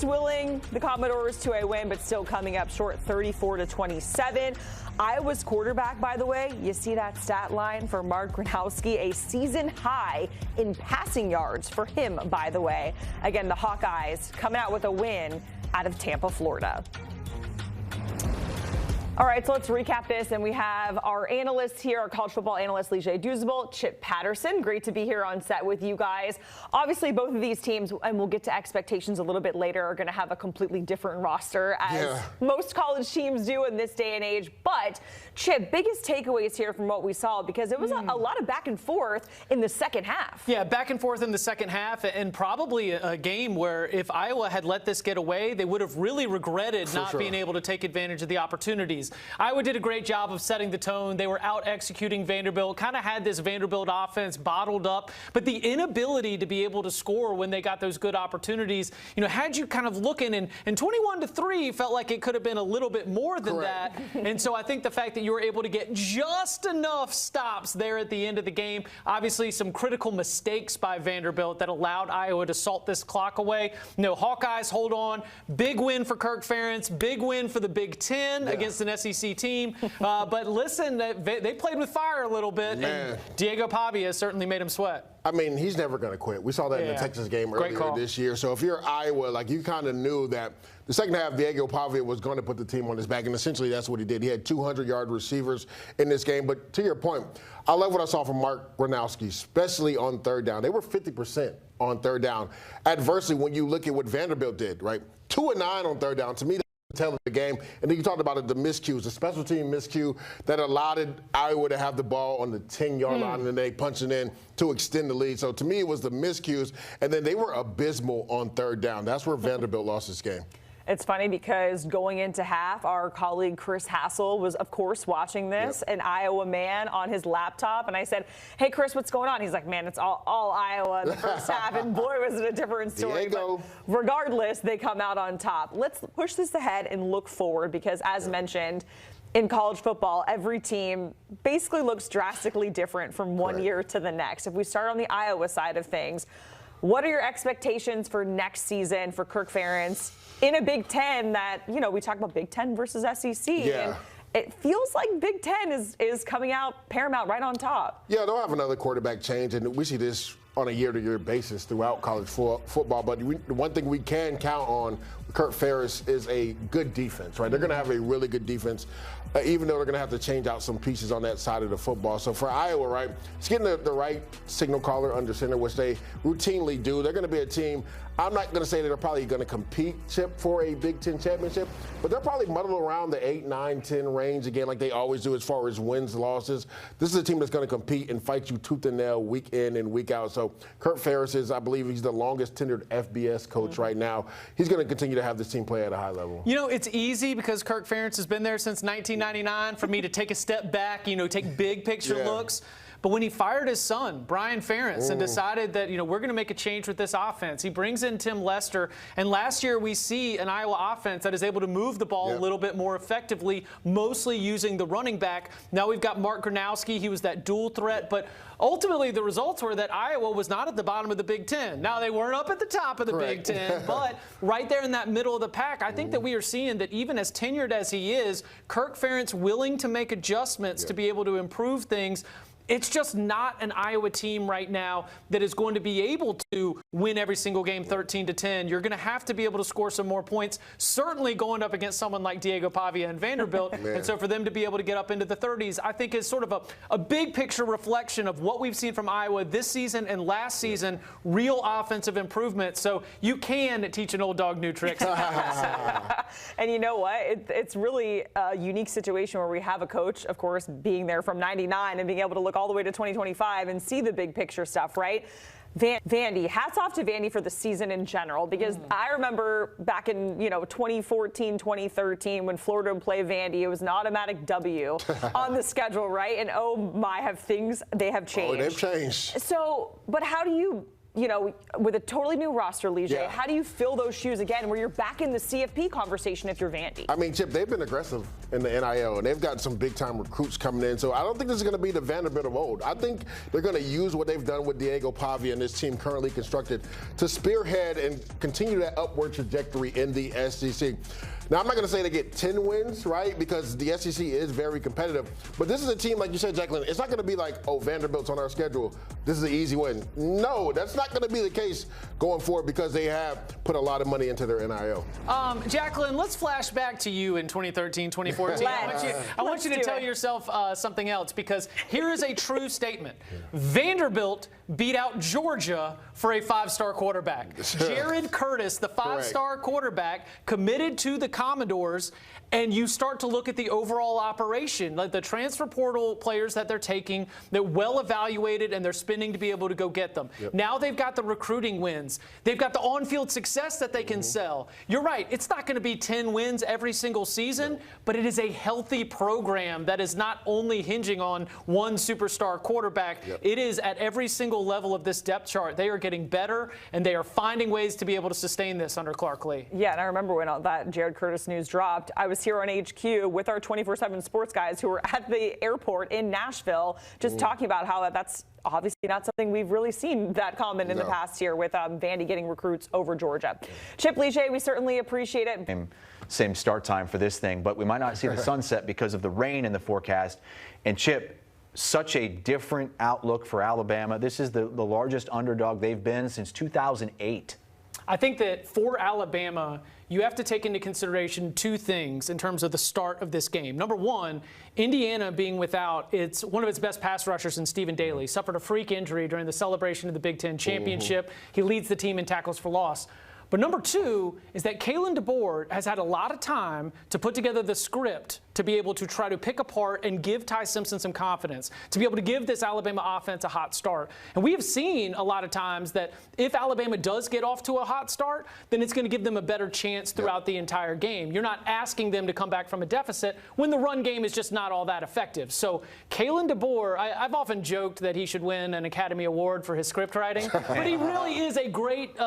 almost willing the Commodores to a win, but still coming up short 34-27. Iowa's quarterback, by the way, you see that stat line for Mark Gronowski, a season high in passing yards for him, by the way. Again, the Hawkeyes coming out with a win out of Tampa, Florida. All right, so let's recap this. And we have our analysts here, our college football analyst, Lijah Duzable, Chip Patterson. Great to be here on set with you guys. Obviously, both of these teams, and we'll get to expectations a little bit later, are going to have a completely different roster, as most college teams do in this day and age. But, Chip, biggest takeaways here from what we saw, because it was a lot of back and forth in the second half. Yeah, back and forth in the second half, and probably a game where if Iowa had let this get away, they would have really regretted not being able to take advantage of the opportunities. Iowa did a great job of setting the tone. They were out executing Vanderbilt, kind of had this Vanderbilt offense bottled up, but the inability to be able to score when they got those good opportunities, had you kind of looking, and 21-3 felt like it could have been a little bit more than that. And so I think the fact that you were able to get just enough stops there at the end of the game, obviously some critical mistakes by Vanderbilt that allowed Iowa to salt this clock away. Hawkeyes hold on. Big win for Kirk Ferentz. Big win for the Big Ten against an SEC team. But listen, they played with fire a little bit, and Diego Pavia certainly made him sweat. I mean, he's never going to quit. We saw that in the Texas game earlier this year. So if you're Iowa, you kind of knew that the second half, Diego Pavia was going to put the team on his back, and essentially that's what he did. He had 200-yard receivers in this game. But to your point, I love what I saw from Mark Gronowski, especially on third down. They were 50% on third down. Adversely, when you look at what Vanderbilt did, right? 2 of 9 on third down. To me, tell the game. And then you talked about the miscues, the special team miscue that allowed Iowa to have the ball on the 10-yard line and then they punching in to extend the lead. So to me, it was the miscues. And then they were abysmal on third down. That's where Vanderbilt lost this game. It's funny because going into half, our colleague Chris Hassel was, of course, watching this, an Iowa man on his laptop. And I said, hey, Chris, what's going on? He's like, man, it's all Iowa in the first half. And boy, was it a different story. But regardless, they come out on top. Let's push this ahead and look forward because, as mentioned, in college football, every team basically looks drastically different from one year to the next. If we start on the Iowa side of things, what are your expectations for next season for Kirk Ferentz in a Big Ten that, we talk about Big Ten versus SEC. And it feels like Big Ten is coming out paramount right on top. Yeah, they'll have another quarterback change, and we see this on a year-to-year basis throughout college football. But the one thing we can count on Kirk Ferentz is a good defense, right? They're going to have a really good defense, even though they're going to have to change out some pieces on that side of the football. So for Iowa, right, it's getting the right signal caller under center, which they routinely do. They're going to be a team. I'm not going to say that they're probably going to compete, Chip, for a Big Ten championship, but they're probably muddled around the 8, 9, 10 range again, like they always do as far as wins, losses. This is a team that's going to compete and fight you tooth and nail week in and week out. So Kirk Ferentz is, I believe, he's the longest tenured FBS coach right now. He's going to continue to have this team play at a high level. It's easy because Kirk Ferentz has been there since 1999 for me to take a step back, take big picture looks. But when he fired his son, Brian Ferentz, and decided that, we're going to make a change with this offense, he brings in Tim Lester. And last year we see an Iowa offense that is able to move the ball a little bit more effectively, mostly using the running back. Now we've got Mark Gronowski. He was that dual threat. But ultimately the results were that Iowa was not at the bottom of the Big Ten. Now they weren't up at the top of the Big Ten, but right there in that middle of the pack, I think that we are seeing that even as tenured as he is, Kirk Ferentz willing to make adjustments to be able to improve things. It's just not an Iowa team right now that is going to be able to win every single game 13-10. You're going to have to be able to score some more points, certainly going up against someone like Diego Pavia and Vanderbilt. And so for them to be able to get up into the 30s, I think is sort of a big picture reflection of what we've seen from Iowa this season and last season, real offensive improvement. So you can teach an old dog new tricks. And you know what? It's really a unique situation where we have a coach, of course, being there from 99 and being able to look all the way to 2025 and see the big picture stuff, right? Vandy, hats off to Vandy for the season in general, because I remember back in 2014, 2013 when Florida would play Vandy, it was an automatic W on the schedule, right? And oh my, they have changed. Oh, they've changed. So, but how do you with a totally new roster, Lige, Yeah. how do you fill those shoes again where you're back in the CFP conversation if you're Vandy? I mean, Chip, they've been aggressive in the NIL, and they've got some big-time recruits coming in. So I don't think this is going to be the Vanderbilt of old. I think they're going to use what they've done with Diego Pavia and this team currently constructed to spearhead and continue that upward trajectory in the SEC. Now, I'm not going to say they get 10 wins, right, because the SEC is very competitive. But this is a team, like you said, Jacqueline, it's not going to be like, oh, Vanderbilt's on our schedule. This is an easy win. No, that's not going to be the case going forward because they have put a lot of money into their NIL. Jacqueline, let's flash back to you in 2013, 2014. I want you to tell yourself something else, because here is a true statement. Vanderbilt beat out Georgia for a 5-star quarterback. Jared Curtis, the 5-star quarterback, committed to the Commodores, and you start to look at the overall operation, like the transfer portal players that they're taking, they're well evaluated and they're spending to be able to go get them. Yep. Now they've got the recruiting wins. They've got the on-field success that they can sell. You're right, it's not going to be 10 wins every single season, but it is a healthy program that is not only hinging on one superstar quarterback. It is at every single level of this depth chart. They are getting better, and they are finding ways to be able to sustain this under Clark Lee. Yeah, and I remember when all that Jared Curtis news dropped, I was here on HQ with our 24/7 sports guys who were at the airport in Nashville just talking about how that's obviously not something we've really seen that common in the past year with Vandy getting recruits over Georgia. Chip, Lige, we certainly appreciate it. Same start time for this thing, but we might not see the sunset because of the rain in the forecast. And Chip, such a different outlook for Alabama. This is the largest underdog they've been since 2008. I think that for Alabama, you have to take into consideration two things in terms of the start of this game. Number one, Indiana being without one of its best pass rushers in Stephen Daly. Suffered a freak injury during the celebration of the Big Ten championship. He leads the team in tackles for loss. But number two is that Kalen DeBoer has had a lot of time to put together the script to be able to try to pick apart and give Ty Simpson some confidence, to be able to give this Alabama offense a hot start. And we have seen a lot of times that if Alabama does get off to a hot start, then it's going to give them a better chance throughout the entire game. You're not asking them to come back from a deficit when the run game is just not all that effective. So Kalen DeBoer, I've often joked that he should win an Academy Award for his script writing, but he really is a great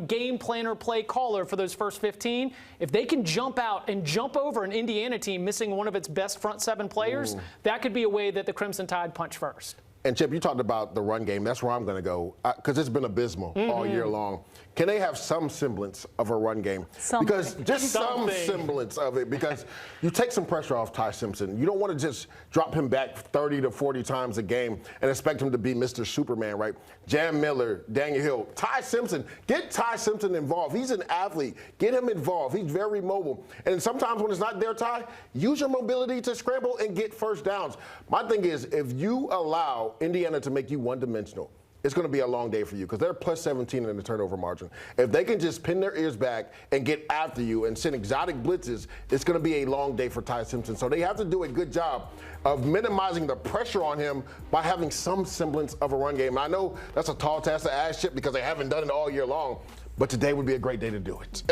game planner, play caller for those first 15. If they can jump out and jump over an Indiana team missing one of its best front 7 players, that could be a way that the Crimson Tide punch first. And Chip, you talked about the run game. That's where I'm going to go because it's been abysmal all year long. Can they have some semblance of a run game? Because just some semblance of it. Because you take some pressure off Ty Simpson. You don't want to just drop him back 30 to 40 times a game and expect him to be Mr. Superman, right? Jam Miller, Daniel Hill, Ty Simpson. Get Ty Simpson involved. He's an athlete. Get him involved. He's very mobile. And sometimes when it's not there, Ty, use your mobility to scramble and get first downs. My thing is, if you allow Indiana to make you one-dimensional, it's going to be a long day for you because they're plus 17 in the turnover margin. If they can just pin their ears back and get after you and send exotic blitzes, it's going to be a long day for Ty Simpson. So they have to do a good job of minimizing the pressure on him by having some semblance of a run game. And I know that's a tall task to ask, Chip, because they haven't done it all year long. But today would be a great day to do it.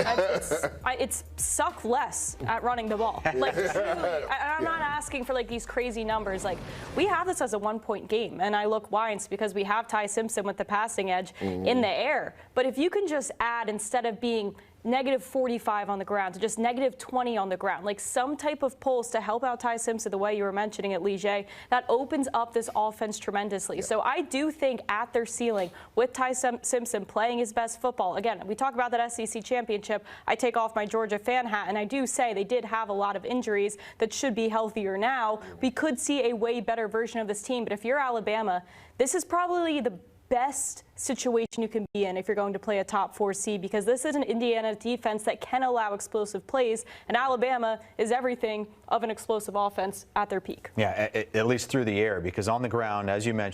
It's suck less at running the ball. Like, truly, I'm not asking for like these crazy numbers. Like, we have this as a 1-point game, and I look why. It's because we have Ty Simpson with the passing edge in the air. But if you can just add, instead of being -45 on the ground to just -20 on the ground, like some type of pulse to help out Ty Simpson the way you were mentioning it, Lige, that opens up this offense tremendously. So I do think at their ceiling, with Ty Simpson playing his best football, again, we talk about that SEC championship, I take off my Georgia fan hat, and I do say they did have a lot of injuries that should be healthier now. We could see a way better version of this team, but if you're Alabama, this is probably the best situation you can be in if you're going to play a top 4 seed, because this is an Indiana defense that can allow explosive plays, and Alabama is everything of an explosive offense at their peak. Yeah, at least through the air, because on the ground, as you mentioned,